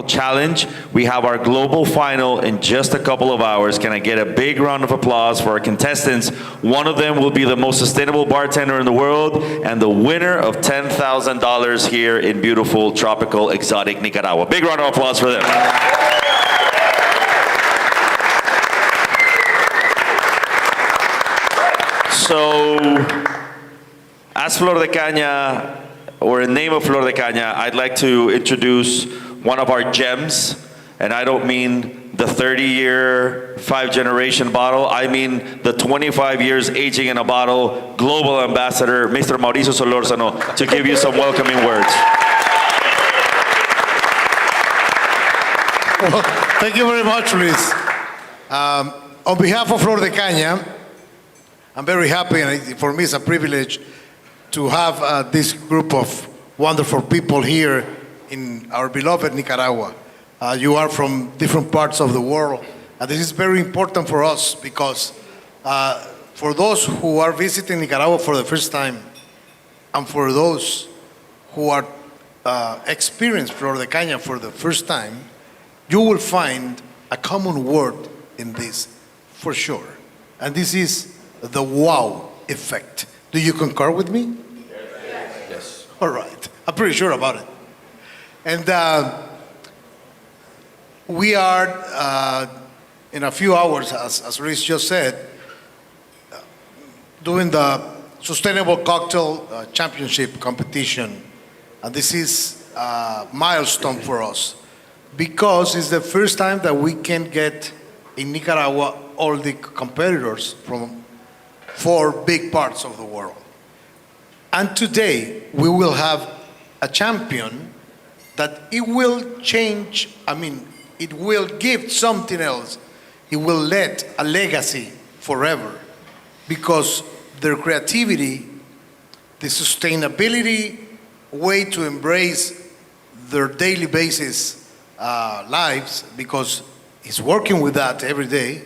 challenge. We have our global final in just a couple of hours. Can I get a big round of applause for our contestants? One of them will be the most sustainable bartender in the world and the winner of $10,000 here in beautiful, tropical, exotic Nicaragua. Big round of applause for them. So, as Flor de Caña, or in name of Flor de Caña, I'd like to introduce one of our gems, and I don't mean the 30-year, 5-generation bottle. I mean the 25 years aging in a bottle global ambassador, Mr. Mauricio Solórzano, to give you some welcoming words. Well, thank you very much, Luis. On behalf of Flor de Caña, I'm very happy, and for me it's a privilege to have this group of wonderful people here in our beloved Nicaragua. You are from different parts of the world, and this is very important for us because for those who are visiting Nicaragua for the first time, and for those who are experience Flor de Caña for the first time, you will find a common word in this, for sure. And this is the wow effect. Do you concur with me? Yes. All right. I'm pretty sure about it. And we are, in a few hours, as Luis just said, doing the Sustainable Cocktail Championship competition. And this is a milestone for us because it's the first time that we can get in Nicaragua all the competitors from 4 big parts of the world. And today we will have a champion that it will change, it will give something else. It will let a legacy forever because their creativity, the sustainability way to embrace their daily basis lives, because he's working with that every day,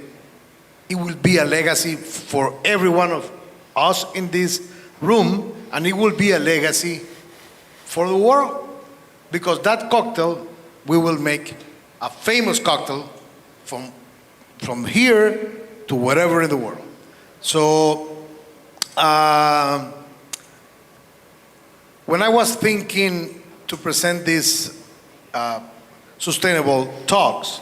it will be a legacy for every one of us in this room, and it will be a legacy for the world. Because that cocktail, we will make a famous cocktail from here to wherever in the world. So, when I was thinking to present these sustainable talks,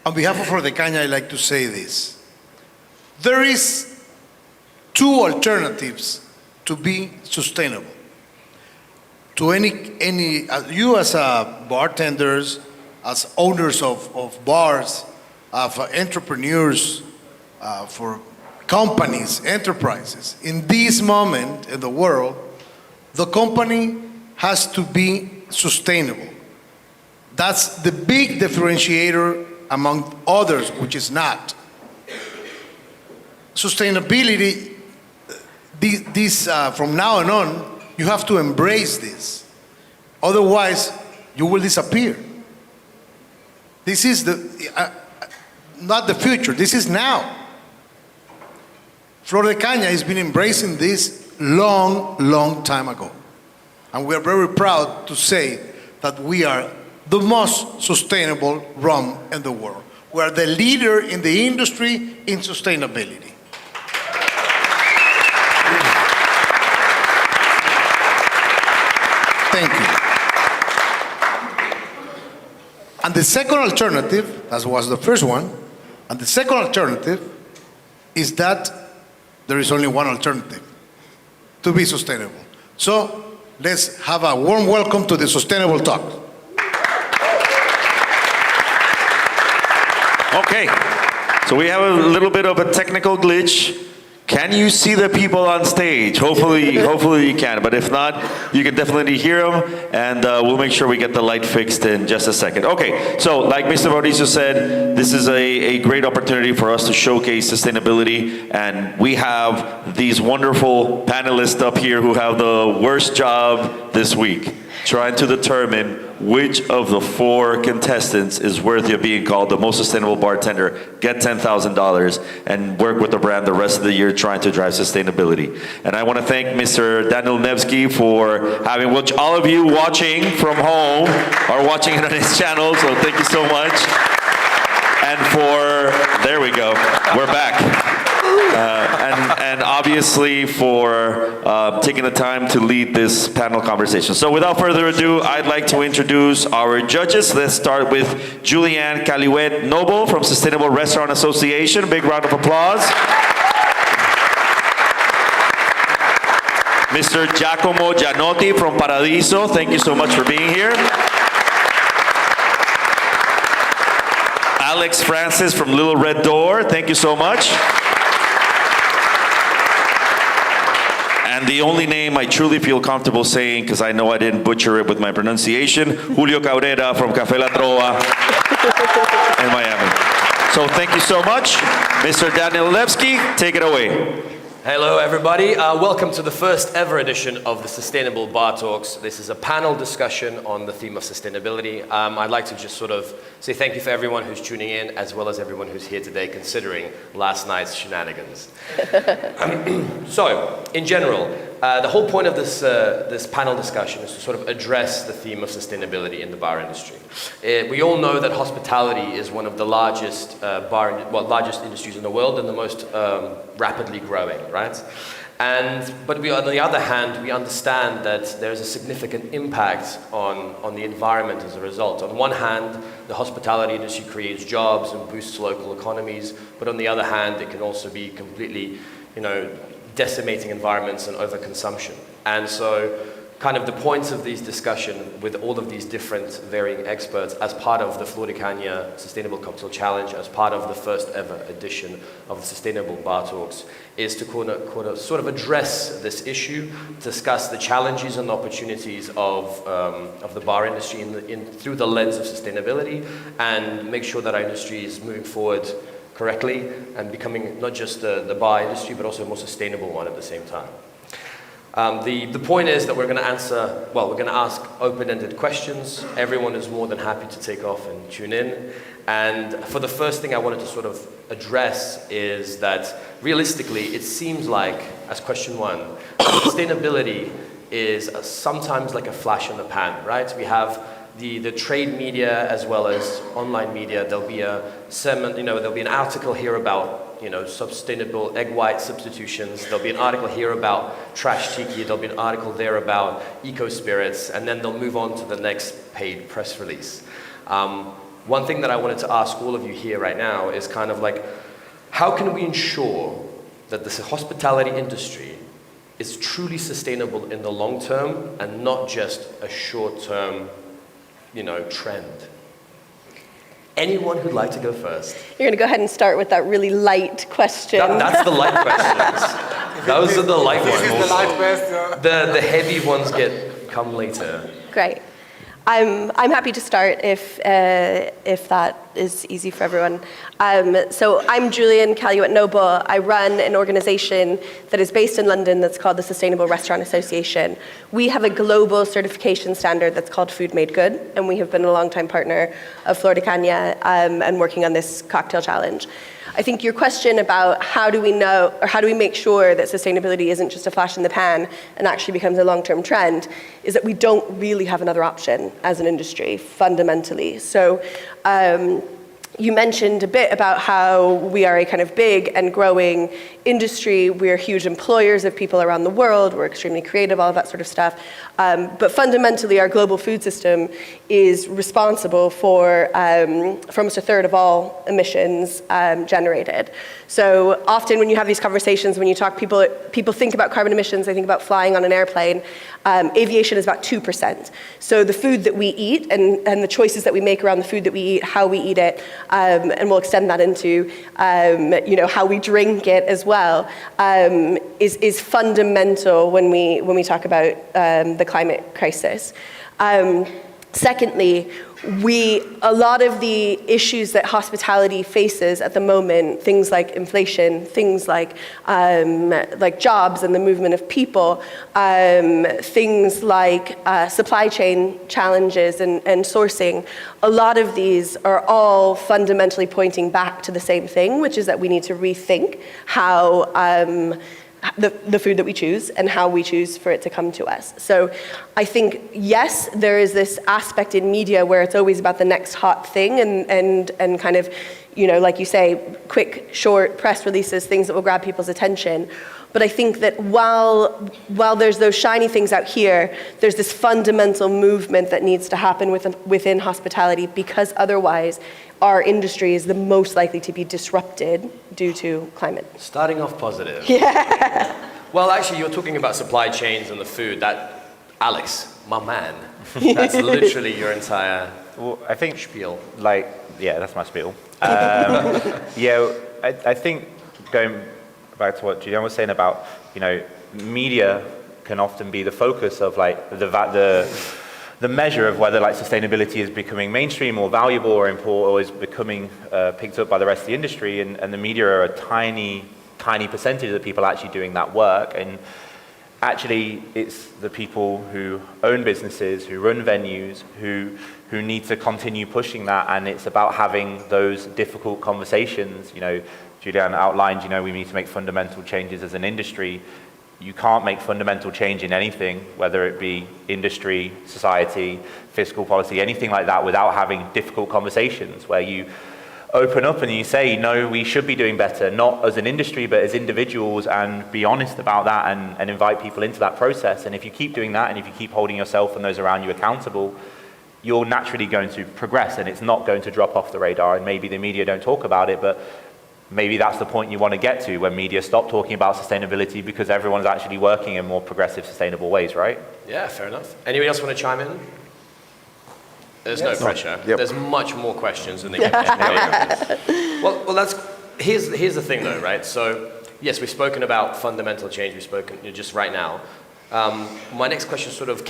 on behalf of Flor de Caña, I'd like to say this. There is 2 alternatives to be sustainable. To you as bartenders, as owners of bars, for entrepreneurs, for companies, enterprises, in this moment in the world, the company has to be sustainable. That's the big differentiator among others, which is not. Sustainability, from now on, you have to embrace this. Otherwise, you will disappear. This is not the future, this is now. Flor de Caña has been embracing this long time ago. And we are very proud to say that we are the most sustainable rum in the world. We are the leader in the industry in sustainability. Thank you. And the second alternative, that was the first one, and the second alternative is that there is only one alternative to be sustainable. So let's have a warm welcome to the Sustainable Talk. Okay, so we have a little bit of a technical glitch. Can you see the people on stage? Hopefully you can, but if not, you can definitely hear them, and we'll make sure we get the light fixed in just a second. Okay, so like Mr. Mauricio said, this is a great opportunity for us to showcase sustainability, and we have these wonderful panelists up here who have the worst job this week. trying to determine which of the 4 contestants is worthy of being called the most sustainable bartender, get $10,000, and work with the brand the rest of the year trying to drive sustainability. And I want to thank Mr. Danil Nevsky for having, which all of you watching from home are watching it on his channel, so thank you so much. And there we go, we're back. And obviously for taking the time to lead this panel conversation. So without further ado, I'd like to introduce our judges. Let's start with Julianne Caluet-Noble from Sustainable Restaurant Association. Big round of applause. Mr. Giacomo Gianotti from Paradiso. Thank you so much for being here. Alex Francis from Little Red Door. Thank you so much. And the only name I truly feel comfortable saying, because I know I didn't butcher it with my pronunciation, Julio Cabrera from Café La Trova in Miami. So thank you so much. Mr. Danil Nevsky, take it away. Hello, everybody. Welcome to the first ever edition of the Sustainable Bar Talks. This is a panel discussion on the theme of sustainability. I'd like to just sort of say thank you for everyone who's tuning in, as well as everyone who's here today considering last night's shenanigans. So, in general, the whole point of this panel discussion is to sort of address the theme of sustainability in the bar industry. We all know that hospitality is one of the largest largest industries in the world and the most rapidly growing, right? But on the other hand, we understand that there's a significant impact on the environment as a result. On one hand, the hospitality industry creates jobs and boosts local economies, but on the other hand, it can also be completely, decimating environments and overconsumption. And so kind of the points of these discussion with all of these different varying experts as part of the Flor de Caña Sustainable Cocktail Challenge, as part of the first ever edition of the Sustainable Bar Talks, is to sort of address this issue, discuss the challenges and opportunities of the bar industry through the lens of sustainability, and make sure that our industry is moving forward correctly and becoming not just the bar industry, but also a more sustainable one at the same time. The point is that we're going to ask open-ended questions. Everyone is more than happy to take off and tune in. And for the first thing I wanted to sort of address is that realistically, it seems like, as question 1, sustainability is sometimes like a flash in the pan, right? We have the trade media as well as online media. There'll be there'll be an article here about sustainable egg white substitutions. There'll be an article here about trash tiki. There'll be an article there about eco spirits, and then they'll move on to the next paid press release. One thing that I wanted to ask all of you here right now is kind of like, how can we ensure that the hospitality industry is truly sustainable in the long term and not just a short-term trend? Anyone who'd like to go first? You're going to go ahead and start with that really light question. That's the light questions. Those are the light ones. This is the light question. The heavy ones come later. Great. I'm happy to start if that is easy for everyone. So I'm Julianne Caluet-Noble. I run an organization that is based in London that's called the Sustainable Restaurant Association. We have a global certification standard that's called Food Made Good, and we have been a longtime partner of Flor de Caña and working on this cocktail challenge. I think your question about how do we know, or how do we make sure that sustainability isn't just a flash in the pan and actually becomes a long-term trend, is that we don't really have another option as an industry, fundamentally. So you mentioned a bit about how we are a kind of big and growing industry. We're huge employers of people around the world. We're extremely creative, all of that sort of stuff. But fundamentally, our global food system is responsible for almost a third of all emissions generated. So often when you have these conversations, when you talk, people think about carbon emissions, they think about flying on an airplane. Aviation is about 2%. So the food that we eat and the choices that we make around the food that we eat, how we eat it, and we'll extend that into how we drink it as well, is fundamental when we talk about the climate crisis. Secondly, a lot of the issues that hospitality faces at the moment, things like inflation, things like jobs and the movement of people, things like supply chain challenges and sourcing, a lot of these are all fundamentally pointing back to the same thing, which is that we need to rethink how the food that we choose and how we choose for it to come to us. So I think, yes, there is this aspect in media where it's always about the next hot thing and kind of, like you say, quick, short press releases, things that will grab people's attention. But I think that while there's those shiny things out here, there's this fundamental movement that needs to happen within hospitality, because otherwise our industry is the most likely to be disrupted due to climate. Starting off positive. Yeah. Well, actually, you're talking about supply chains and the food. That, Alex, my man, that's literally your entire I think spiel. That's my spiel. I think going back to what Julian was saying about, media can often be the focus of the measure of whether sustainability is becoming mainstream or valuable or important or is becoming picked up by the rest of the industry, and the media are a tiny percentage of the people actually doing that work. And actually it's the people who own businesses, who run venues, who need to continue pushing that, and it's about having those difficult conversations. Julian outlined, we need to make fundamental changes as an industry. You can't make fundamental change in anything, whether it be industry, society, fiscal policy, anything like that, without having difficult conversations where you open up and you say, no, we should be doing better, not as an industry, but as individuals, and be honest about that and invite people into that process. And if you keep doing that, and if you keep holding yourself and those around you accountable, you're naturally going to progress, and it's not going to drop off the radar. And maybe the media don't talk about it, but maybe that's the point you want to get to, when media stop talking about sustainability because everyone's actually working in more progressive, sustainable ways, right? Yeah, fair enough. Anybody else want to chime in? There's no pressure. Yep. There's much more questions than they get. Well, here's the thing though, right? So, yes, we've spoken about fundamental change. We've spoken just right now. My next question sort of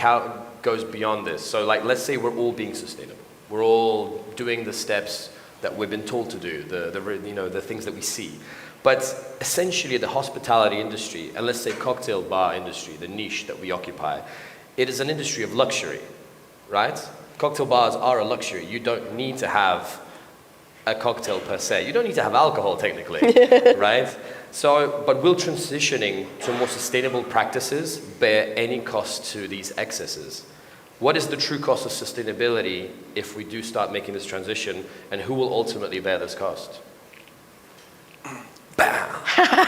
goes beyond this. So, let's say we're all being sustainable. We're all doing the steps that we've been told to do, the things that we see. But essentially the hospitality industry, and let's say cocktail bar industry, the niche that we occupy, it is an industry of luxury, right? Cocktail bars are a luxury. You don't need to have a cocktail per se. You don't need to have alcohol technically, right? So, but will transitioning to more sustainable practices bear any cost to these excesses? What is the true cost of sustainability if we do start making this transition, and who will ultimately bear this cost? Bam!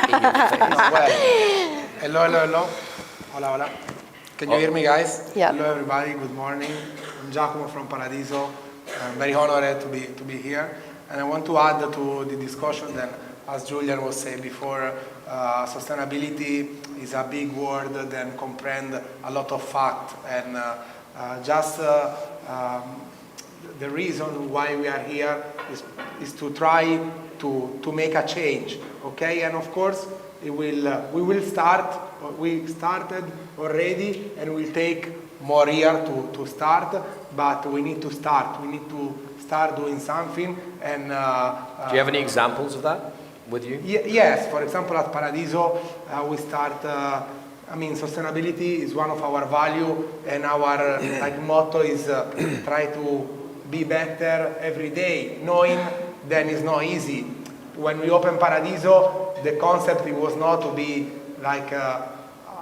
In your face. Hello. Hola. Can you hear me, guys? Yeah. Hello, everybody. Good morning. I'm Giacomo from Paradiso. I'm very honored to be here. And I want to add to the discussion that, as Julian was saying before, sustainability is a big word that comprehends a lot of fact. And the reason why we are here is to try to make a change, okay? And of course, we started already, and will take more years to start, but we need to start. We need to start doing something. And do you have any examples of that with you? Yes, for example, at Paradiso, we start. Sustainability is one of our values, and our motto is try to be better every day, knowing that it's not easy. When we opened Paradiso, the concept was not to be like a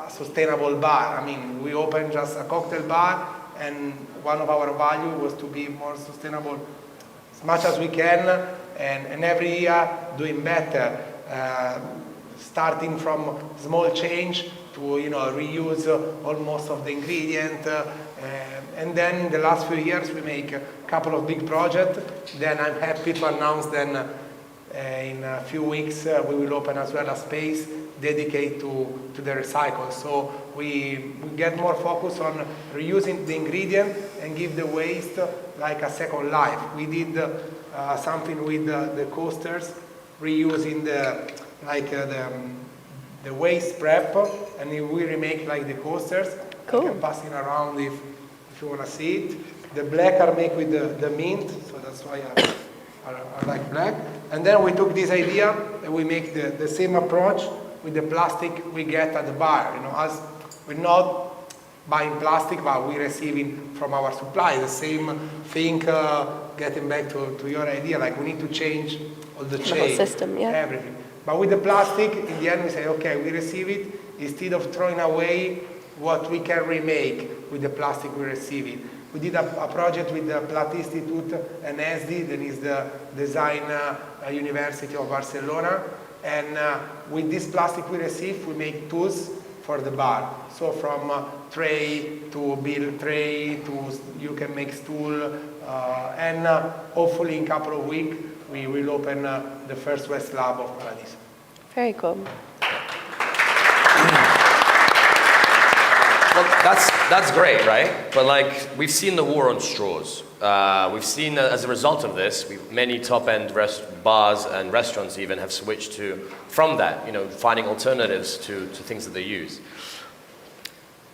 sustainable bar. We opened just a cocktail bar, and one of our values was to be more sustainable as much as we can, and every year doing better, starting from small change to reuse almost of the ingredient, and then in the last few years we make a couple of big projects. Then I'm happy to announce that in a few weeks we will open as well a space dedicated to the recycle. So we get more focus on reusing the ingredient and give the waste like a second life. We did something with the coasters, reusing the waste prep, and we remake like the coasters. Cool. I can pass it around if you want to see it. The black are made with the mint, so that's why I like black. And then we took this idea and we make the same approach with the plastic we get at the bar. As we're not buying plastic, but we're receiving from our supply. The same thing, getting back to your idea, like we need to change all the chain, whole system, yeah. everything. But with the plastic, in the end we say, okay, we receive it, instead of throwing away what we can remake with the plastic we receive it. We did a project with the Plat Institute and ESDI, that is the design University of Barcelona. And with this plastic we receive, we make tools for the bar. So from tray to bill tray to you can make stool. And hopefully in a couple of weeks, we will open the first West Lab of Paradiso. Very cool. Well, that's great, right? But like, we've seen the war on straws. We've seen that as a result of this, many top-end bars and restaurants even have switched from that, finding alternatives to things that they use.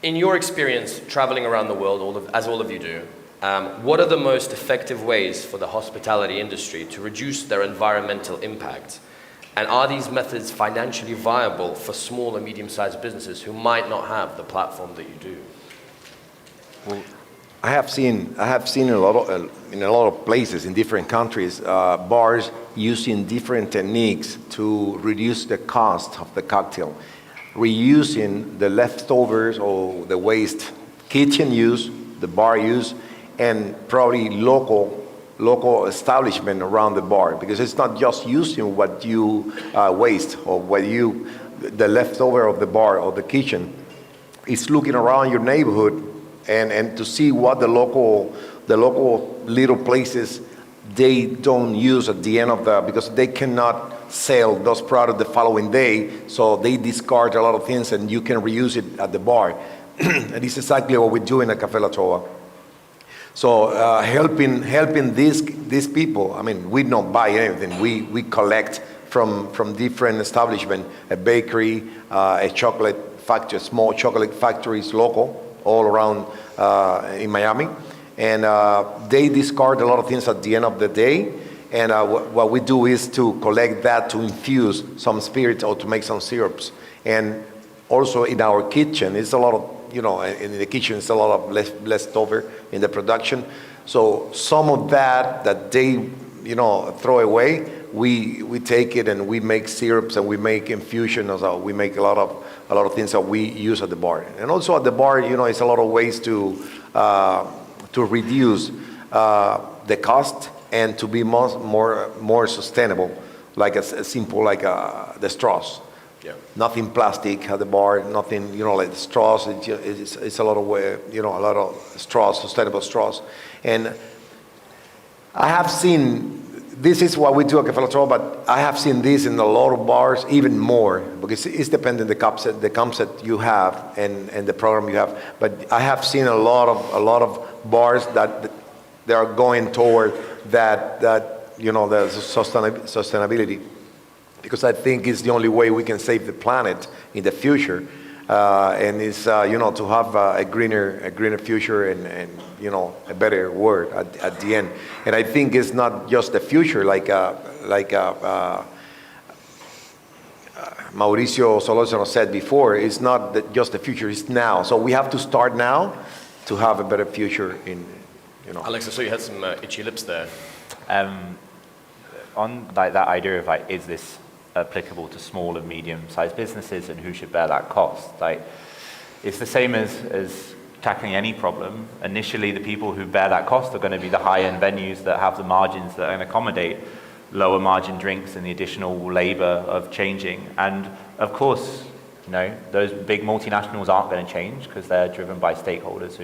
In your experience traveling around the world, as all of you do, what are the most effective ways for the hospitality industry to reduce their environmental impact? And are these methods financially viable for small and medium-sized businesses who might not have the platform that you do? Well, I have seen in a lot of places in different countries, bars using different techniques to reduce the cost of the cocktail, reusing the leftovers or the waste, kitchen use, the bar use, and probably local establishment around the bar, because it's not just using what you waste or the leftover of the bar or the kitchen. It's looking around your neighborhood and to see what the local little places they don't use at the end of because they cannot sell those products the following day, so they discard a lot of things and you can reuse it at the bar. And it's exactly what we do in a Café La Trova. So helping these people, I mean, we don't buy anything. We collect from different establishments, a bakery, a chocolate factory, small chocolate factories, local, all around in Miami. And they discard a lot of things at the end of the day. And what we do is to collect that to infuse some spirits or to make some syrups. And also in our kitchen, it's a lot of, in the kitchen, it's a lot of leftover in the production. So some of that they, throw away, we take it and we make syrups and we make infusion. Also, we make a lot of things that we use at the bar. And also at the bar, it's a lot of ways to reduce the cost and to be more sustainable, like a simple like the straws. Yeah. Nothing plastic at the bar, nothing, like the straws. It's a lot of a lot of straws, sustainable straws. And I have seen, this is what we do at Café La Trova, but I have seen this in a lot of bars even more, because it's dependent the concept you have and the program you have. But I have seen a lot of bars that they are going toward that the sustainability. Because I think it's the only way we can save the planet in the future, and it's to have a greener future and a better world at the end. And I think it's not just the future, like Mauricio Solórzano said before. It's not just the future; it's now. So we have to start now to have a better future. Alex, I saw you had some itchy lips there. On that idea of is this applicable to small and medium-sized businesses and who should bear that cost? It's the same as tackling any problem. Initially, the people who bear that cost are going to be the high-end venues that have the margins that can accommodate lower margin drinks and the additional labor of changing. And of course, those big multinationals aren't going to change because they're driven by stakeholders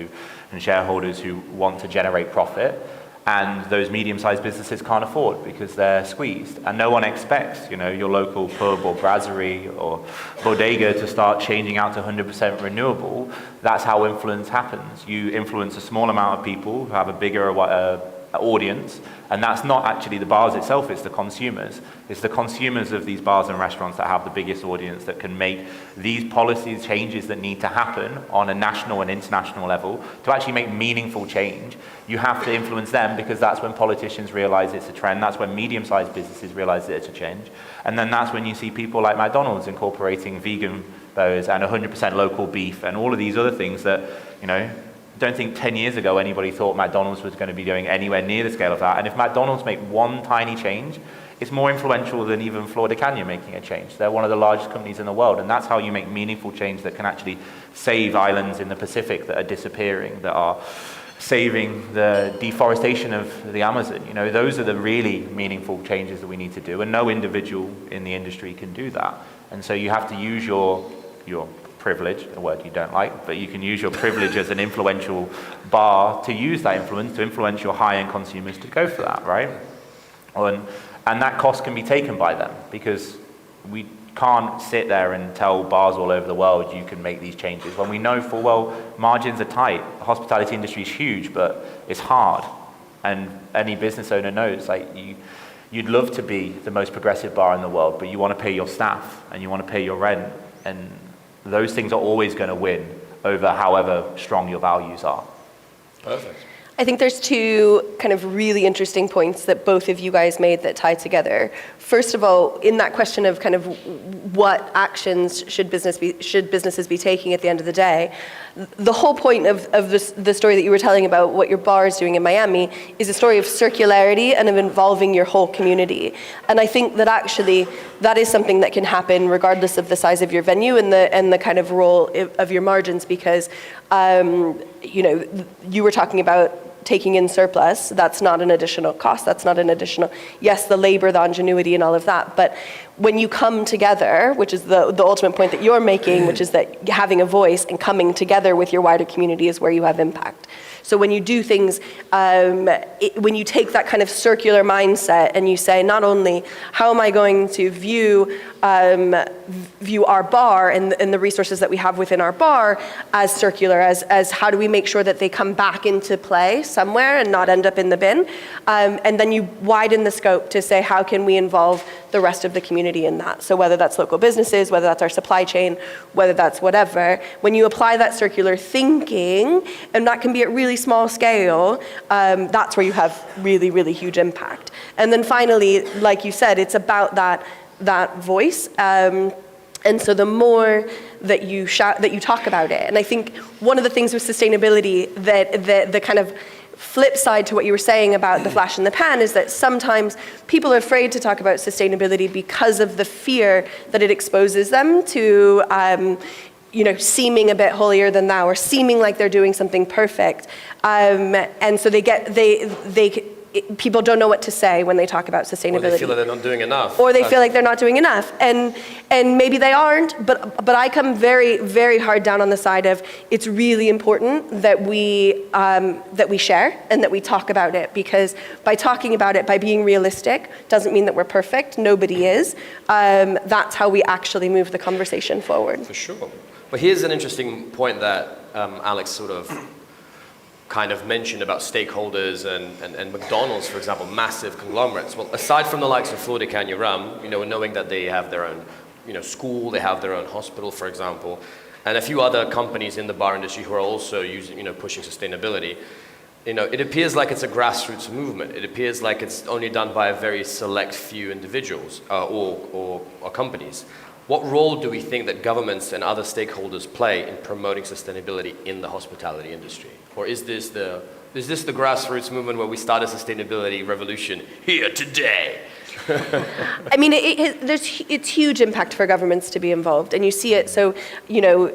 and shareholders who want to generate profit. And those medium-sized businesses can't afford because they're squeezed. And no one expects, your local pub or brasserie or bodega to start changing out to 100% renewable. That's how influence happens. You influence a small amount of people who have a bigger audience, and that's not actually the bars itself, it's the consumers. It's the consumers of these bars and restaurants that have the biggest audience that can make these policy changes that need to happen on a national and international level to actually make meaningful change. You have to influence them, because that's when politicians realize it's a trend, that's when medium-sized businesses realize that it's a change, and then that's when you see people like McDonald's incorporating vegan burgers and 100% local beef and all of these other things that, you know, I don't think 10 years ago anybody thought McDonald's was going to be doing anywhere near the scale of that. And if McDonald's make one tiny change, it's more influential than even Flor de Caña making a change. They're one of the largest companies in the world, and that's how you make meaningful change that can actually save islands in the Pacific that are disappearing, that are saving the deforestation of the Amazon. You know, those are the really meaningful changes that we need to do, and no individual in the industry can do that. And so you have to use your privilege, a word you don't like, but you can use your privilege as an influential bar to use that influence to influence your high-end consumers to go for that, right? And that cost can be taken by them, because we can't sit there and tell bars all over the world you can make these changes when we know full well margins are tight. The hospitality industry is huge, but it's hard. And any business owner knows, like, you'd love to be the most progressive bar in the world, but you want to pay your staff and you want to pay your rent, and those things are always going to win over however strong your values are. Perfect. I think there's two kind of really interesting points that both of you guys made that tie together. First of all, in that question of kind of what actions should businesses be taking at the end of the day, the whole point of the story that you were telling about what your bar is doing in Miami is a story of circularity and of involving your whole community. And I think that actually that is something that can happen regardless of the size of your venue and the kind of role of your margins, because you know, you were talking about taking in surplus. That's not an additional cost. That's not an additional, yes, the labor, the ingenuity and all of that. But when you come together, which is the ultimate point that you're making, which is that having a voice and coming together with your wider community is where you have impact. So when you do things, when you take that kind of circular mindset and you say, not only how am I going to view our bar and the resources that we have within our bar as circular, as how do we make sure that they come back into play somewhere and not end up in the bin, and then you widen the scope to say how can we involve the rest of the community in that. So whether that's local businesses, whether that's our supply chain, whether that's whatever, when you apply that circular thinking, and that can be at really small scale, that's where you have really, really huge impact. And then finally, like you said, it's about that voice. And so the more that you talk about it, and I think one of the things with sustainability that the kind of flip side to what you were saying about the flash in the pan is that sometimes people are afraid to talk about sustainability because of the fear that it exposes them to you know, seeming a bit holier than thou or seeming like they're doing something perfect. And so people don't know what to say when they talk about sustainability. Or they feel that they're not doing enough. Or they feel like they're not doing enough. And maybe they aren't, but I come very, very hard down on the side of it's really important that we share and that we talk about it, because by talking about it, by being realistic, doesn't mean that we're perfect. Nobody is. That's how we actually move the conversation forward. For sure. But here's an interesting point that Alex sort of kind of mentioned about stakeholders and McDonald's, for example, massive conglomerates. Well, aside from the likes of Flor de Caña Rum, you know, knowing that they have their own, you know, school, they have their own hospital, for example, and a few other companies in the bar industry who are also using, you know, pushing sustainability, you know, it appears like it's a grassroots movement. It appears like it's only done by a very select few individuals or companies. What role do we think that governments and other stakeholders play in promoting sustainability in the hospitality industry? Or is this the grassroots movement where we start a sustainability revolution here today? I mean, it's huge impact for governments to be involved, and you see it. So, you know,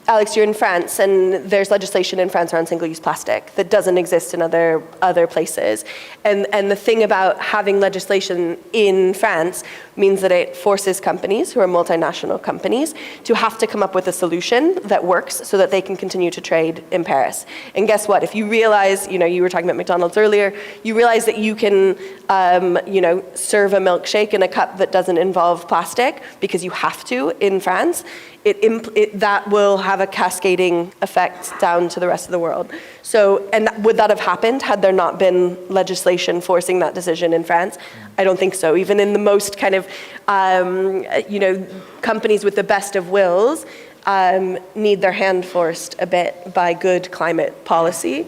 Alex, you're in France, and there's legislation in France around single-use plastic that doesn't exist in other places. And the thing about having legislation in France means that it forces companies who are multinational companies to have to come up with a solution that works so that they can continue to trade in Paris. And guess what? If you realize, you know, you were talking about McDonald's earlier, you realize that you can, you know, serve a milkshake in a cup that doesn't involve plastic, because you have to in France, that will have a cascading effect down to the rest of the world. So, and would that have happened had there not been legislation forcing that decision in France? I don't think so. Even in the most kind of, companies with the best of wills need their hand forced a bit by good climate policy.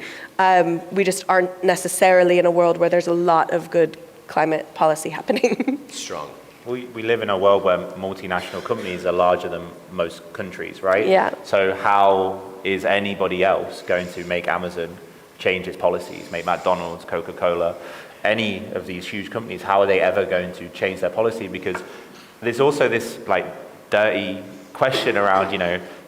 We just aren't necessarily in a world where there's a lot of good climate policy happening. Strong. We live in a world where multinational companies are larger than most countries, right? Yeah. So how is anybody else going to make Amazon change its policies, make McDonald's, Coca-Cola, any of these huge companies, how are they ever going to change their policy? Because there's also this like dirty question around,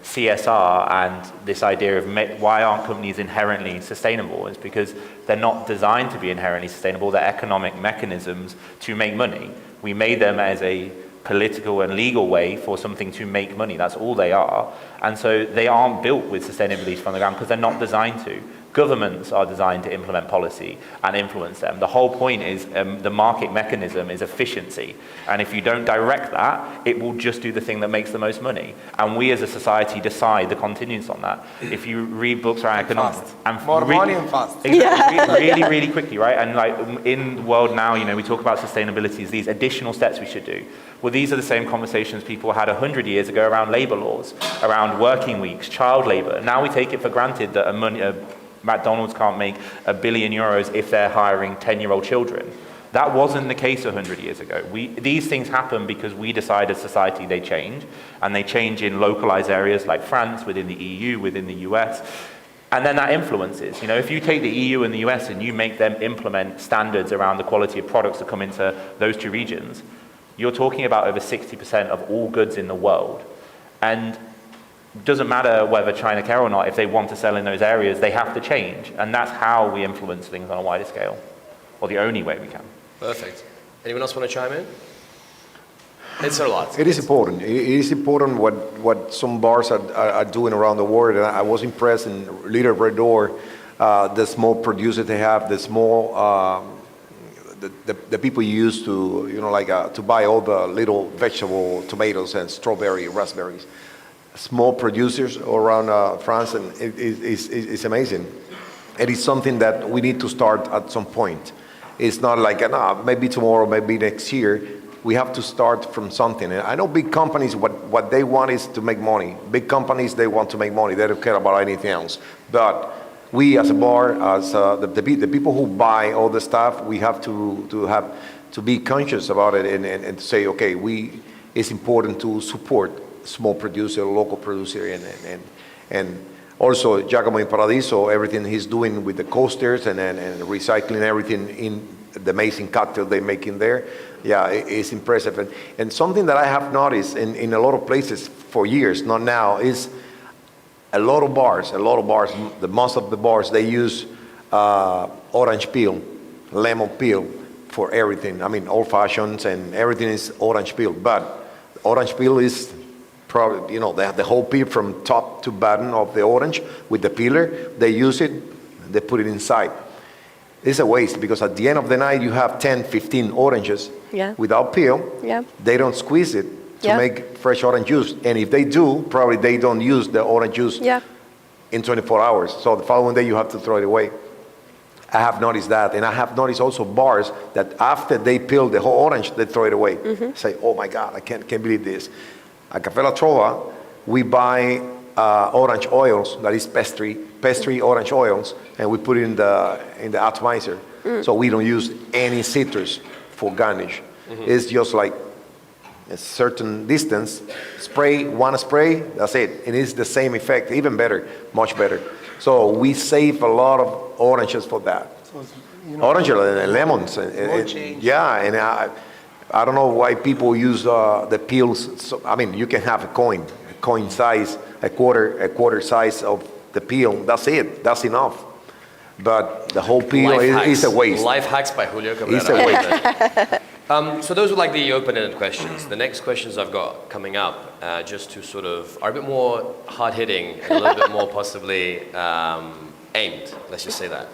CSR and this idea of why aren't companies inherently sustainable? It's because they're not designed to be inherently sustainable. They're economic mechanisms to make money. We made them as a political and legal way for something to make money. That's all they are. And so they aren't built with sustainability from the ground because they're not designed to. Governments are designed to implement policy and influence them. The whole point is the market mechanism is efficiency. And if you don't direct that, it will just do the thing that makes the most money. And we as a society decide the continuance on that. If you read books around economics... More money and fast. Exactly, really quickly, right? And like in the world now, we talk about sustainability as these additional steps we should do. Well, these are the same conversations people had 100 years ago around labor laws, around working weeks, child labor. Now we take it for granted that McDonald's can't make €1 billion if they're hiring 10-year-old children. That wasn't the case 100 years ago. These things happen because we decide as society they change, and they change in localized areas like France, within the EU, within the US, and then that influences. If you take the EU and the US and you make them implement standards around the quality of products that come into those two regions, you're talking about over 60% of all goods in the world. And it doesn't matter whether China care or not, if they want to sell in those areas, they have to change. And that's how we influence things on a wider scale, or the only way we can. Perfect. Anyone else want to chime in? It's a lot. It is important. It is important what some bars are doing around the world. And I was impressed in Little Red Door, the small producers they have, the small, the people use to, to buy all the little vegetable, tomatoes and strawberry, raspberries. Small producers around France, and it's amazing. It is something that we need to start at some point. It's not like, maybe tomorrow, maybe next year. We have to start from something. And I know big companies, what they want is to make money. Big companies, they want to make money. They don't care about anything else. But we as a bar, as the people who buy all the stuff, we have to be conscious about it and to say, okay, it's important to support small producer, local producer, and also Giacomo in Paradiso, everything he's doing with the coasters and recycling everything in the amazing cocktail they make in there. Yeah, it's impressive. And something that I have noticed in a lot of places for years, not now, is a lot of bars, the most of the bars, they use orange peel, lemon peel for everything. I mean, old fashions and everything is orange peel, but orange peel is probably, they have the whole peel from top to bottom of the orange with the peeler. They use it, they put it inside. It's a waste because at the end of the night you have 10, 15 oranges without peel. Yeah. They don't squeeze it to make fresh orange juice. And if they do, probably they don't use the orange juice in 24 hours. So the following day you have to throw it away. I have noticed that. And I have noticed also bars that after they peel the whole orange, they throw it away. Say, oh my God, I can't believe this. At Café La Trova, we buy orange oils, that is pastry orange oils, and we put it in the atomizer. So we don't use any citrus for garnish. It's just like a certain distance, one spray, that's it. And it's the same effect, even better, much better. So we save a lot of oranges for that. So, Oranges and lemons. Yeah, and I don't know why people use the peels. So, I mean, you can have a coin size, a quarter size of the peel. That's it. That's enough. But the whole peel is a waste. Life hacks by Julio Cabrera. It's a waste. So those were like the open-ended questions. The next questions I've got coming up, just to sort of, are a bit more hard-hitting and a little bit more possibly aimed. Let's just say that.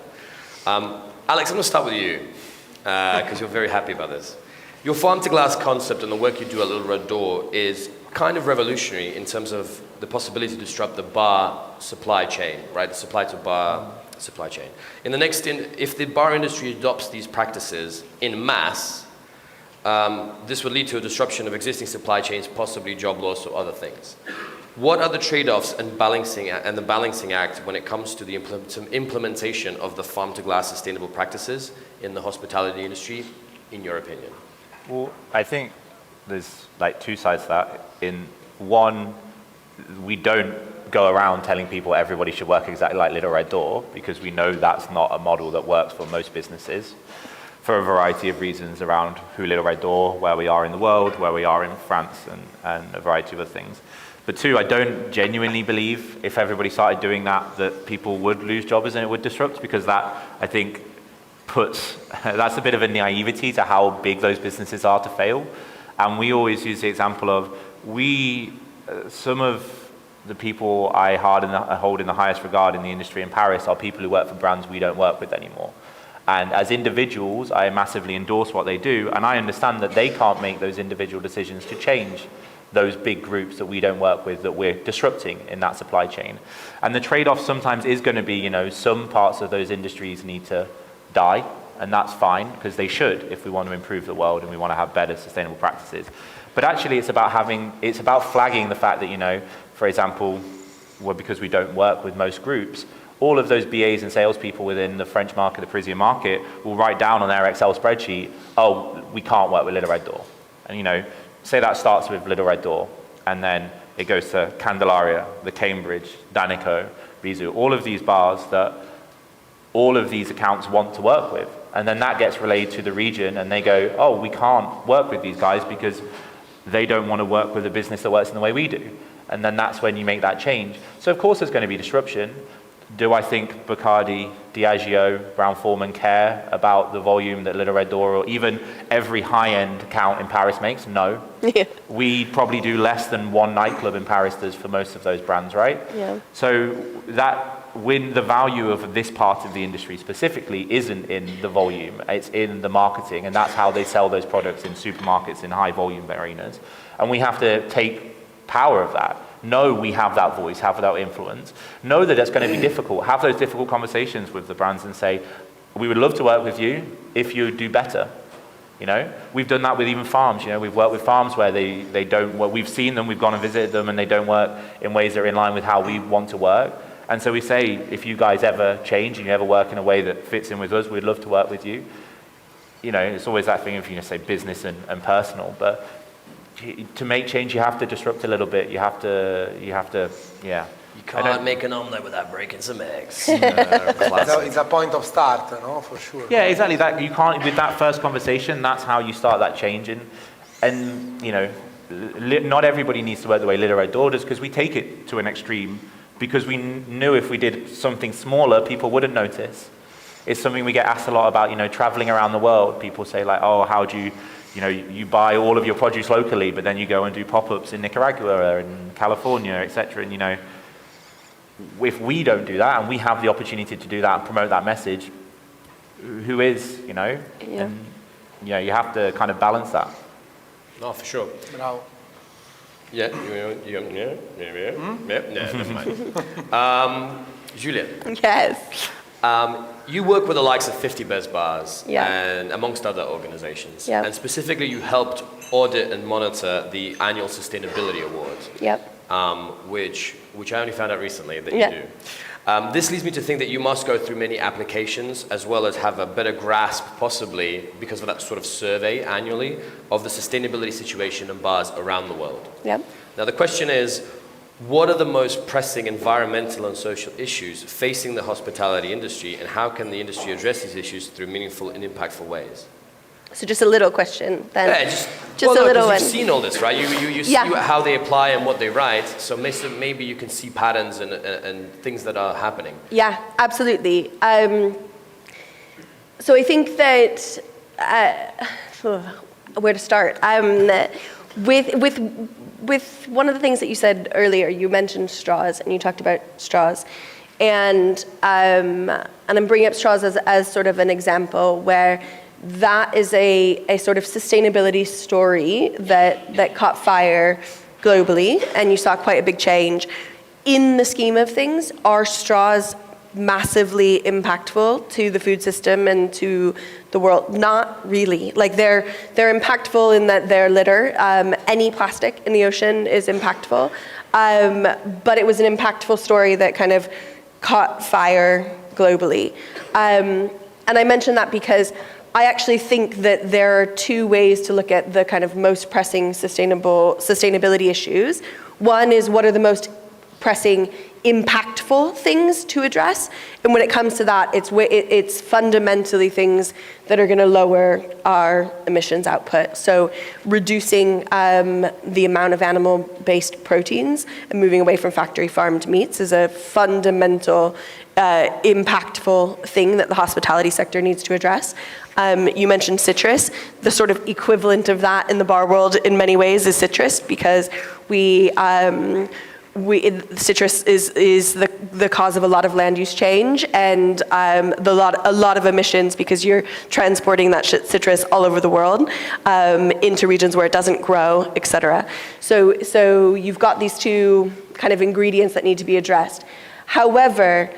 Alex, I'm going to start with you because you're very happy about this. Your farm to glass concept and the work you do at Little Red Door is kind of revolutionary in terms of the possibility to disrupt the bar supply chain, right? The supply to bar supply chain. If the bar industry adopts these practices in mass, this would lead to a disruption of existing supply chains, possibly job loss or other things. What are the trade-offs and the balancing act when it comes to the implementation of the farm to glass sustainable practices in the hospitality industry, in your opinion? Well, I think there's like two sides to that. In one, we don't go around telling people everybody should work exactly like Little Red Door, because we know that's not a model that works for most businesses for a variety of reasons around who Little Red Door, where we are in the world, where we are in France, and a variety of other things. But two, I don't genuinely believe if everybody started doing that people would lose jobs and it would disrupt, because that, I think, that's a bit of a naivety to how big those businesses are to fail. And we always use the example of some of the people I hold in the highest regard in the industry in Paris are people who work for brands we don't work with anymore. And as individuals, I massively endorse what they do, and I understand that they can't make those individual decisions to change those big groups that we don't work with, that we're disrupting in that supply chain. And the trade-off sometimes is going to be, some parts of those industries need to die, and that's fine, because they should if we want to improve the world and we want to have better sustainable practices. But actually it's about flagging the fact that, for example, because we don't work with most groups, all of those BAs and salespeople within the French market, the Parisian market, will write down on their Excel spreadsheet, oh, we can't work with Little Red Door. And say that starts with Little Red Door, and then it goes to Candelaria, the Cambridge, Danico, Rizu, all of these bars that all of these accounts want to work with. And then that gets relayed to the region, and they go, oh, we can't work with these guys because they don't want to work with a business that works in the way we do. And then that's when you make that change. So of course there's going to be disruption. Do I think Bacardi, Diageo, Brown-Forman care about the volume that Little Red Door or even every high-end account in Paris makes? No. Yeah. We probably do less than one nightclub in Paris does for most of those brands, right? Yeah. So the value of this part of the industry specifically isn't in the volume, it's in the marketing, and that's how they sell those products in supermarkets in high-volume arenas. And we have to take power of that. Know we have that voice, have that influence. Know that it's going to be difficult. Have those difficult conversations with the brands and say, we would love to work with you if you do better. We've done that with even farms. We've worked with farms where they don't work. We've seen them, we've gone and visited them, and they don't work in ways that are in line with how we want to work. And so we say, if you guys ever change and you ever work in a way that fits in with us, we'd love to work with you. It's always that thing of say business and personal, but to make change, you have to disrupt a little bit. You have to, yeah. You can't make an omelette without breaking some eggs. It's a point of start, for sure. Yeah, exactly. That you can't, with that first conversation, that's how you start that change. And not everybody needs to work the way Little Red Door does, because we take it to an extreme, because we knew if we did something smaller, people wouldn't notice. It's something we get asked a lot about, traveling around the world. People say like, oh, how do you, you buy all of your produce locally, but then you go and do pop-ups in Nicaragua and California, etc. And if we don't do that, and we have the opportunity to do that and promote that message, who is, Yeah. And you have to kind of balance that. No, for sure. Bravo. Yeah. Never mind. Julia. Yes. You work with the likes of 50 Best Bars Yeah. and amongst other organizations. Yeah. And specifically, you helped audit and monitor the annual Sustainability Awards. Yep. Which I only found out recently that Yeah. you do. This leads me to think that you must go through many applications as well as have a better grasp, possibly, because of that sort of survey annually, of the sustainability situation in bars around the world. Yep. Now the question is, what are the most pressing environmental and social issues facing the hospitality industry, and how can the industry address these issues through meaningful and impactful ways? So just a little question then. Yeah, just a little one. You've seen all this, right? You see how they apply and what they write, so maybe you can see patterns and things that are happening. Yeah, absolutely. So I think that, where to start? With one of the things that you said earlier, you mentioned straws, and you talked about straws. And I'm bringing up straws as sort of an example where that is a sort of sustainability story that caught fire globally, and you saw quite a big change. In the scheme of things, are straws massively impactful to the food system and to the world? Not really. Like they're impactful in that they're litter. Any plastic in the ocean is impactful. But it was an impactful story that kind of caught fire globally. And I mention that because I actually think that there are two ways to look at the kind of most pressing sustainability issues. One is, what are the most pressing impactful things to address? And when it comes to that, it's fundamentally things that are going to lower our emissions output. So reducing the amount of animal-based proteins and moving away from factory-farmed meats is a fundamental, impactful thing that the hospitality sector needs to address. You mentioned citrus. The sort of equivalent of that in the bar world in many ways is citrus, because citrus is the cause of a lot of land use change and a lot of emissions, because you're transporting that citrus all over the world into regions where it doesn't grow, et cetera. So you've got these two kind of ingredients that need to be addressed. However,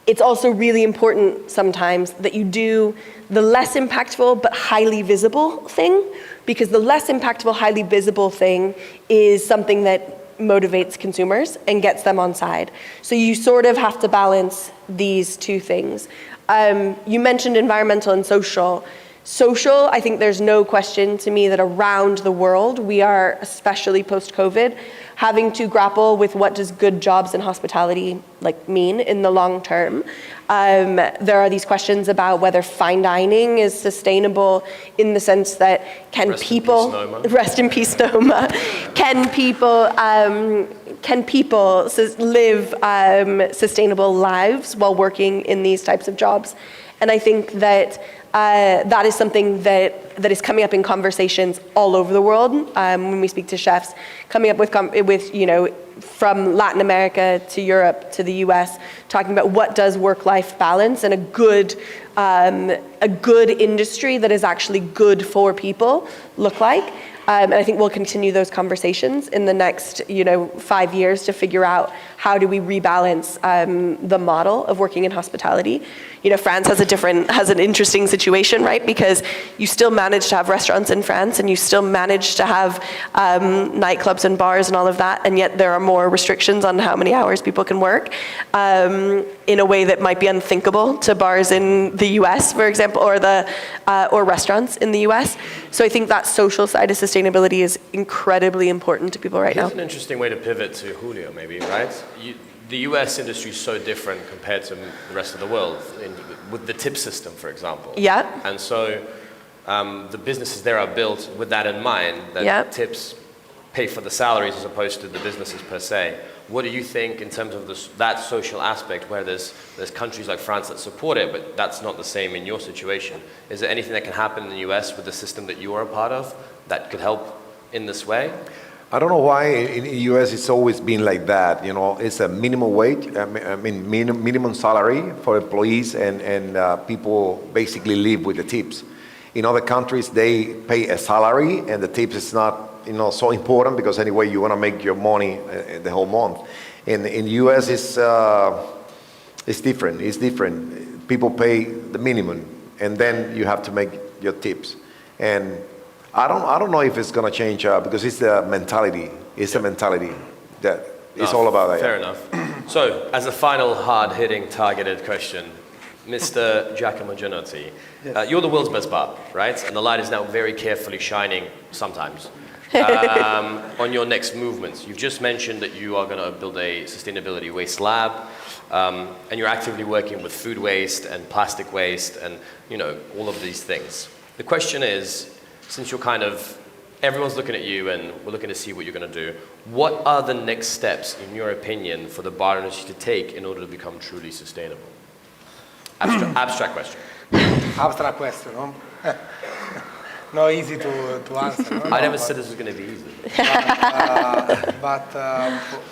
it's also really important sometimes that you do the less impactful but highly visible thing, because the less impactful, highly visible thing is something that motivates consumers and gets them on side. So you sort of have to balance these two things. You mentioned environmental and social. Social, I think there's no question to me that around the world, we are, especially post-COVID, having to grapple with what does good jobs in hospitality mean in the long term. There are these questions about whether fine dining is sustainable in the sense that rest in peace, Noma. Can people live sustainable lives while working in these types of jobs? And I think that that is something that is coming up in conversations all over the world when we speak to chefs, coming up with from Latin America to Europe to the US, talking about what does work-life balance and a good industry that is actually good for people look like. And I think we'll continue those conversations in the next 5 years to figure out how do we rebalance the model of working in hospitality. France has an interesting situation, right? Because you still manage to have restaurants in France and you still manage to have nightclubs and bars and all of that, and yet there are more restrictions on how many hours people can work in a way that might be unthinkable to bars in the US, for example, or restaurants in the US. So I think that social side of sustainability is incredibly important to people right now. Here's an interesting way to pivot to Julio, maybe, right? The US industry is so different compared to the rest of the world, with the tip system, for example. Yeah. And so the businesses there are built with that in mind, that tips pay for the salaries as opposed to the businesses per se. What do you think in terms of that social aspect, where there's countries like France that support it, but that's not the same in your situation? Is there anything that can happen in the US with the system that you are a part of that could help in this way? I don't know why in the US it's always been like that. It's a minimum wage, minimum salary for employees, and people basically live with the tips. In other countries, they pay a salary, and the tips is not so important, because anyway you want to make your money the whole month. In the US it's different. It's different. People pay the minimum, and then you have to make your tips. And I don't know if it's going to change because it's the mentality. It's a mentality that it's all about that. Fair enough. So, as a final hard-hitting, targeted question, Mr. Giacomo Gianotti, you're the world's best bar, right? And the light is now very carefully shining sometimes on your next movements. You've just mentioned that you are going to build a sustainability waste lab, and you're actively working with food waste and plastic waste and all of these things. The question is, since you're everyone's looking at you and we're looking to see what you're going to do, what are the next steps, in your opinion, for the bar industry to take in order to become truly sustainable? Abstract question. Abstract question, no? Not easy to answer. No? I never said this was going to be easy. But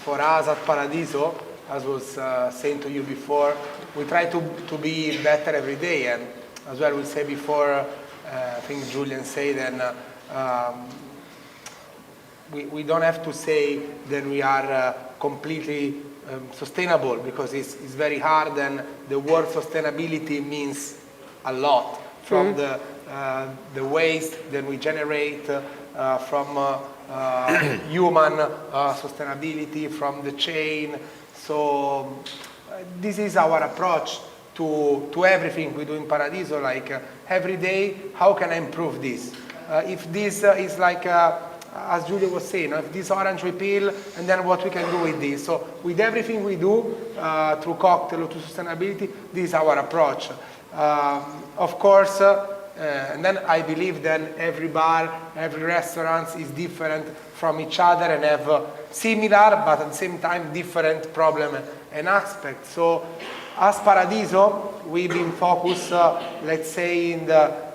for us at Paradiso, as was saying to you before, we try to be better every day, and as well we said before, I think Julian said, and we don't have to say that we are completely sustainable, because it's very hard, and the word sustainability means a lot, from the waste that we generate, from human sustainability, from the chain. So this is our approach to everything we do in Paradiso. Like every day, how can I improve this? If this is like, as Julia was saying, if this orange we peel, and then what we can do with this. So with everything we do, through cocktail or to sustainability, this is our approach. Of course, and then I believe then every bar, every restaurant is different from each other and have similar, but at the same time different problem and aspects. So as Paradiso, we've been focused, let's say, in the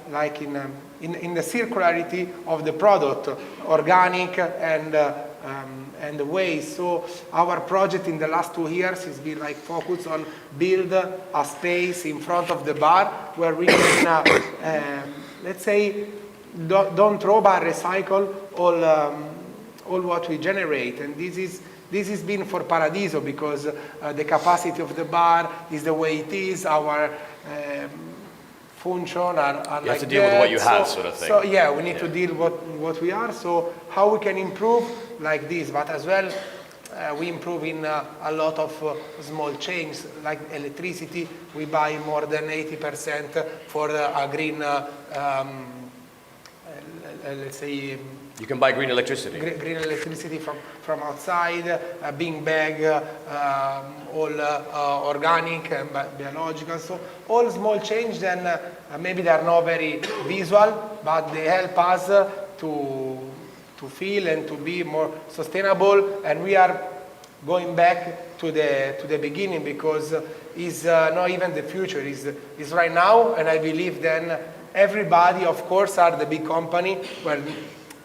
in the circularity of the product, organic and the waste. So our project in the last 2 years has been like focused on build a space in front of the bar where we can, let's say, don't throw but recycle all what we generate. And this has been for Paradiso, because the capacity of the bar is the way it is. Our function are You like have to deal with what you have, sort of thing. So yeah, we need to deal what we are. So how we can improve like this, but as well we improve in a lot of small changes, like electricity. We buy more than 80% for a green, let's say. You can buy green electricity. Green electricity from outside, a bean bag, all organic and biological. So all small changes, and maybe they are not very visual, but they help us to feel and to be more sustainable. And we are going back to the beginning, because it's not even the future, is right now. And I believe then everybody, of course, are the big company, well,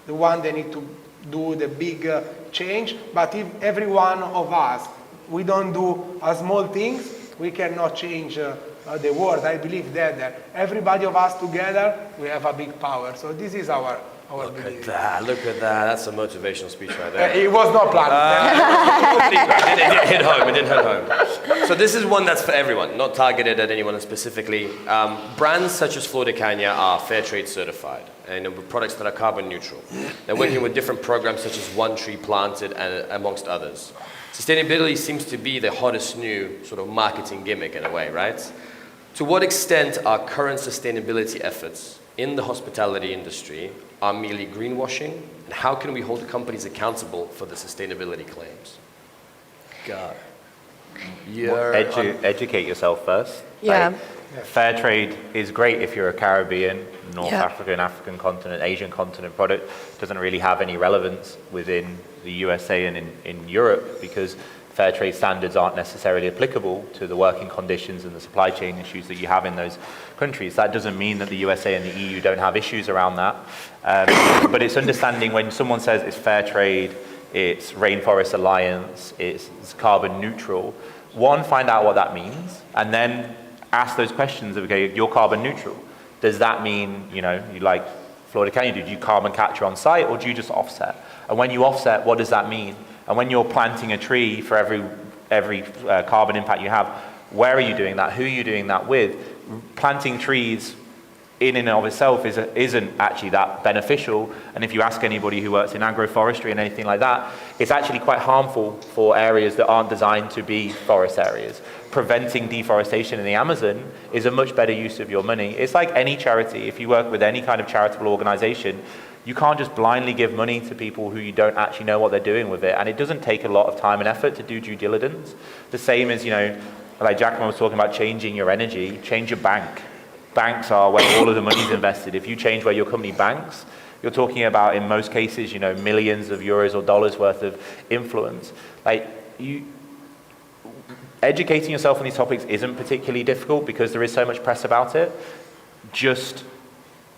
the one that need to do the big change. But if every one of us, we don't do small things, we cannot change the world. I believe that everybody of us together, we have a big power. So this is our Look belief. at that. That's a motivational speech right there. It was not planned. It did hit home. It did hit home. So this is one that's for everyone, not targeted at anyone specifically. Brands such as Flor de Caña are fair trade certified, and with products that are carbon neutral. They're working with different programs such as One Tree Planted, and amongst others. Sustainability seems to be the hottest new sort of marketing gimmick in a way, right? To what extent are current sustainability efforts in the hospitality industry are merely greenwashing, and how can we hold companies accountable for the sustainability claims? God. Educate yourself first. Yeah. Like, fair trade is great if you're a Caribbean, North African continent, Asian continent product. Doesn't really have any relevance within the USA and in Europe, because fair trade standards aren't necessarily applicable to the working conditions and the supply chain issues that you have in those countries. That doesn't mean that the USA and the EU don't have issues around that. But it's understanding when someone says it's fair trade, it's Rainforest Alliance, it's carbon neutral. One, find out what that means, and then ask those questions of, okay, you're carbon neutral. Does that mean, you like Flor de Caña, do you carbon capture on site, or do you just offset? And when you offset, what does that mean? And when you're planting a tree for every carbon impact you have, where are you doing that? Who are you doing that with? Planting trees in and of itself isn't actually that beneficial. And if you ask anybody who works in agroforestry and anything like that, it's actually quite harmful for areas that aren't designed to be forest areas. Preventing deforestation in the Amazon is a much better use of your money. It's like any charity. If you work with any kind of charitable organization, you can't just blindly give money to people who you don't actually know what they're doing with it. And it doesn't take a lot of time and effort to do due diligence. The same as, like Giacomo was talking about changing your energy, change your bank. Banks are where all of the money's invested. If you change where your company banks, you're talking about, in most cases, millions of euros or dollars worth of influence. Educating yourself on these topics isn't particularly difficult because there is so much press about it. Just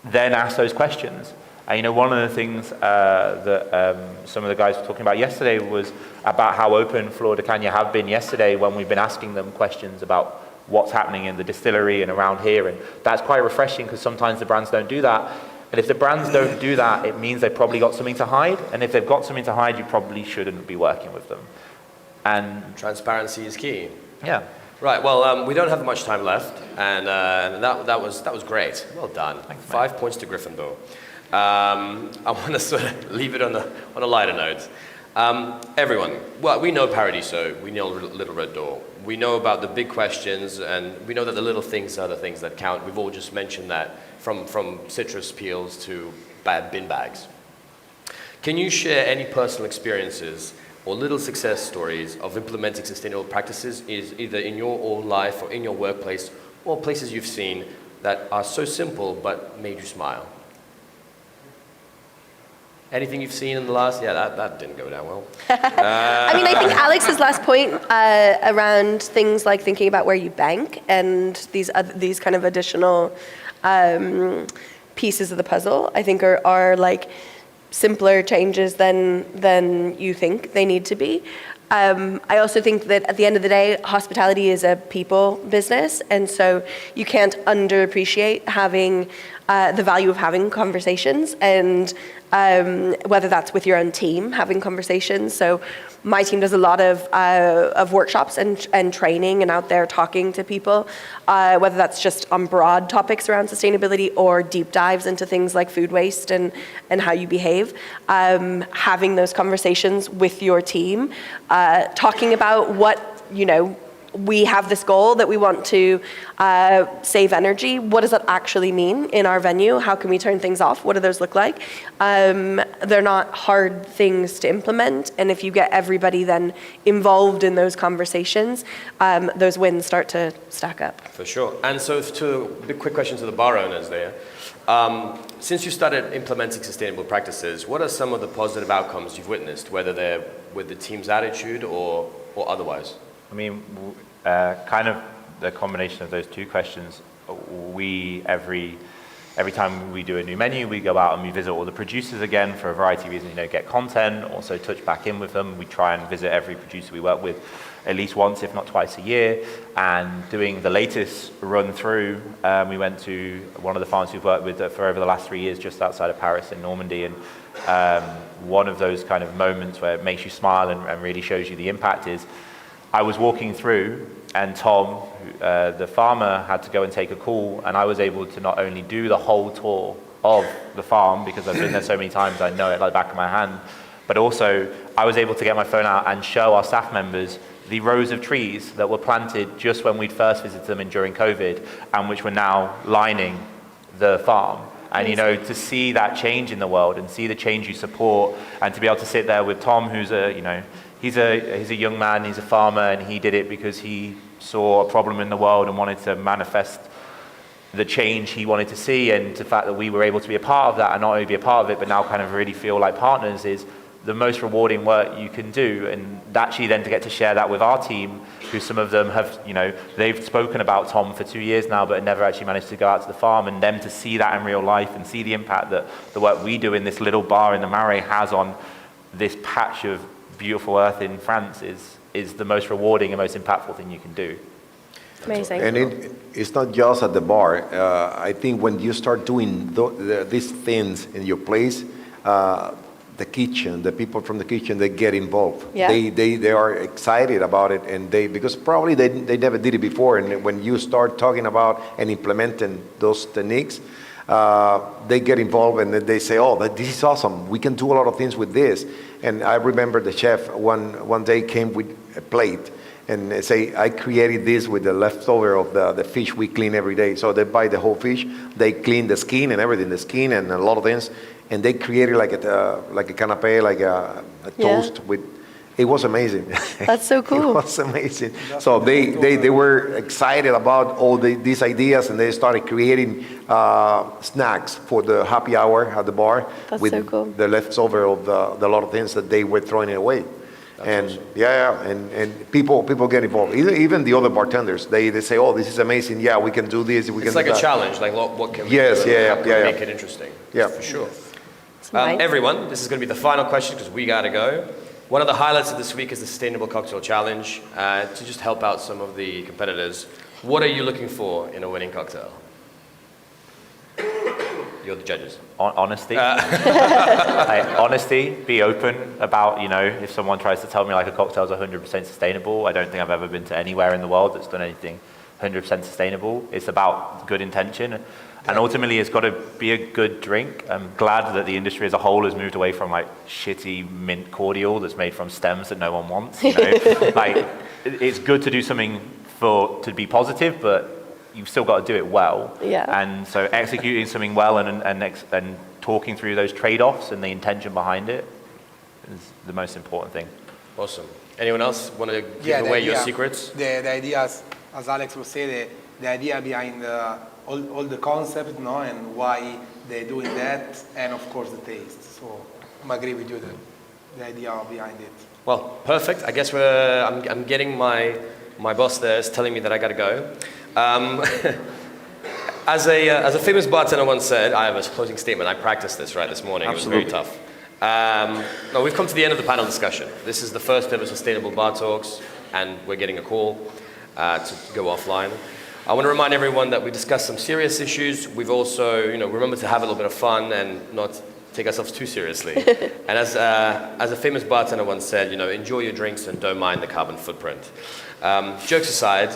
then ask those questions. And one of the things that some of the guys were talking about yesterday was about how open Flor de Caña have been yesterday when we've been asking them questions about what's happening in the distillery and around here. And that's quite refreshing because sometimes the brands don't do that. And if the brands don't do that, it means they've probably got something to hide. And if they've got something to hide, you probably shouldn't be working with them. And Transparency is key. yeah. Right, well, we don't have much time left, and that was great. Well done. 5 points to Gryffindor. I want to sort of leave it on a lighter note. Everyone, well, we know Paradiso, we know Little Red Door. We know about the big questions, and we know that the little things are the things that count. We've all just mentioned that, from citrus peels to bin bags. Can you share any personal experiences or little success stories of implementing sustainable practices is either in your own life or in your workplace or places you've seen that are so simple but made you smile? Anything you've seen in the last? Yeah, that didn't go down well. I mean, I think Alex's last point around things like thinking about where you bank and these kind of additional pieces of the puzzle, I think are like simpler changes than you think they need to be. I also think that at the end of the day, hospitality is a people business, and so you can't underappreciate having the value of having conversations, and whether that's with your own team, having conversations. So my team does a lot of workshops and training and out there talking to people, whether that's just on broad topics around sustainability or deep dives into things like food waste and how you behave. Having those conversations with your team, talking about what, we have this goal that we want to save energy. What does that actually mean in our venue? How can we turn things off? What do those look like? They're not hard things to implement. And if you get everybody then involved in those conversations, those wins start to stack up. For sure. And so a quick question to the bar owners there. Since you started implementing sustainable practices, what are some of the positive outcomes you've witnessed, whether they're with the team's attitude or otherwise? I mean, kind of the combination of those two questions, we, every time we do a new menu, we go out and we visit all the producers again for a variety of reasons, get content, also touch back in with them. We try and visit every producer we work with at least once, if not twice a year. And doing the latest run through, we went to one of the farms we've worked with for over the last 3 years, just outside of Paris in Normandy. And one of those kind of moments where it makes you smile and really shows you the impact is, I was walking through, and Tom, the farmer, had to go and take a call, and I was able to not only do the whole tour of the farm, because I've been there so many times, I know it like the back of my hand, but also I was able to get my phone out and show our staff members the rows of trees that were planted just when we'd first visited them during COVID, and which were now lining the farm. And to see that change in the world and see the change you support, and to be able to sit there with Tom, who's he's a young man, he's a farmer, and he did it because he saw a problem in the world and wanted to manifest the change he wanted to see. And the fact that we were able to be a part of that, and not only be a part of it, but now kind of really feel like partners, is the most rewarding work you can do. And actually then to get to share that with our team, who some of them have, they've spoken about Tom for 2 years now, but never actually managed to go out to the farm, and them to see that in real life and see the impact that the work we do in this little bar in the Marais has on this patch of beautiful earth in France is the most rewarding and most impactful thing you can do. Amazing. And it's not just at the bar. I think when you start doing these things in your place, the kitchen, the people from the kitchen, they get involved. Yeah. They are excited about it, and because probably they never did it before. And when you start talking about and implementing those techniques, they get involved, and they say, "Oh, this is awesome. We can do a lot of things with this." And I remember the chef one day came with a plate and say, "I created this with the leftover of the fish we clean every day." So they buy the whole fish, they clean the skin and everything, the skin and a lot of things, and they created like a canapé, like a toast with. It was amazing. That's so cool. It was amazing. So they were excited about all these ideas, and they started creating snacks for the happy hour at the bar. That's with so cool. the leftover of the lot of things that they were throwing away. That's awesome. And people get involved. Even the other bartenders, they say, "Oh, this is amazing. Yeah, we can do this. It's like a challenge. Like what can we do? Make it interesting. Yeah, for sure. Everyone, this is going to be the final question because we got to go. One of the highlights of this week is the Sustainable Cocktail Challenge. To just help out some of the competitors, What are you looking for in a winning cocktail? You're the judges. Honesty. Like, honesty, be open about, if someone tries to tell me like a cocktail is 100% sustainable, I don't think I've ever been to anywhere in the world that's done anything 100% sustainable. It's about good intention. And ultimately, it's got to be a good drink. I'm glad that the industry as a whole has moved away from like shitty mint cordial that's made from stems that no one wants. Like, it's good to do something to be positive, but you've still got to do it well. Yeah. And so executing something well and talking through those trade-offs and the intention behind it is the most important thing. Awesome. Anyone else want to give away your secrets? The ideas, as Alex was saying, the idea behind all the concept, and why they're doing that, and of course the taste. So I agree with you, the idea behind it. Well, perfect. I guess I'm getting my boss there is telling me that I got to go. As a famous bartender once said, I have a closing statement. I practiced this this morning. Absolutely. It was very tough. No, we've come to the end of the panel discussion. This is the first ever Sustainable Bar Talks, and we're getting a call to go offline. I want to remind everyone that we discussed some serious issues. We've also, remember to have a little bit of fun and not take ourselves too seriously. And as a famous bartender once said, enjoy your drinks and don't mind the carbon footprint. Jokes aside,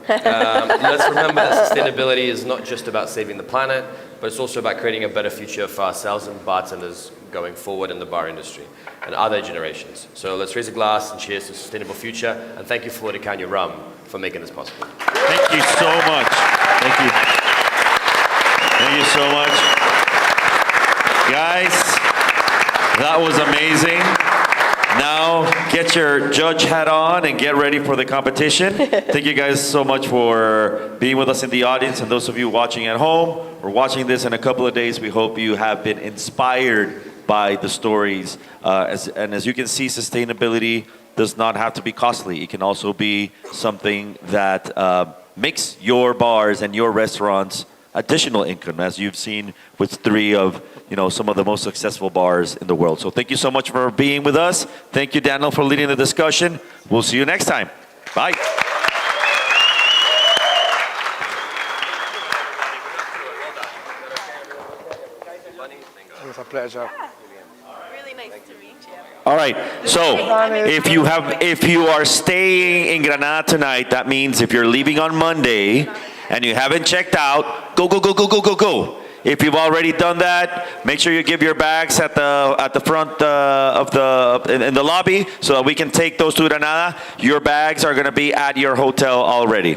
let's remember that sustainability is not just about saving the planet, but it's also about creating a better future for ourselves and bartenders going forward in the bar industry and other generations. So let's raise a glass and cheers to a sustainable future. And thank you, Flor de Caña Rum, for making this possible. Thank you so much. Thank you. Thank you so much. Guys, that was amazing. Now, get your judge hat on and get ready for the competition. Thank you guys so much for being with us in the audience, and those of you watching at home or watching this in a couple of days, we hope you have been inspired by the stories. And as you can see, sustainability does not have to be costly. It can also be something that makes your bars and your restaurants additional income, as you've seen with 3 of some of the most successful bars in the world. So thank you so much for being with us. Thank you, Danil, for leading the discussion. We'll see you next time. Bye. It was a pleasure. Really nice to meet you. All right. So if you are staying in Granada tonight, that means if you're leaving on Monday and you haven't checked out, go, go, go, go, go, go, go. If you've already done that, make sure you give your bags at the front in the lobby so that we can take those to Granada. Your bags are going to be at your hotel already.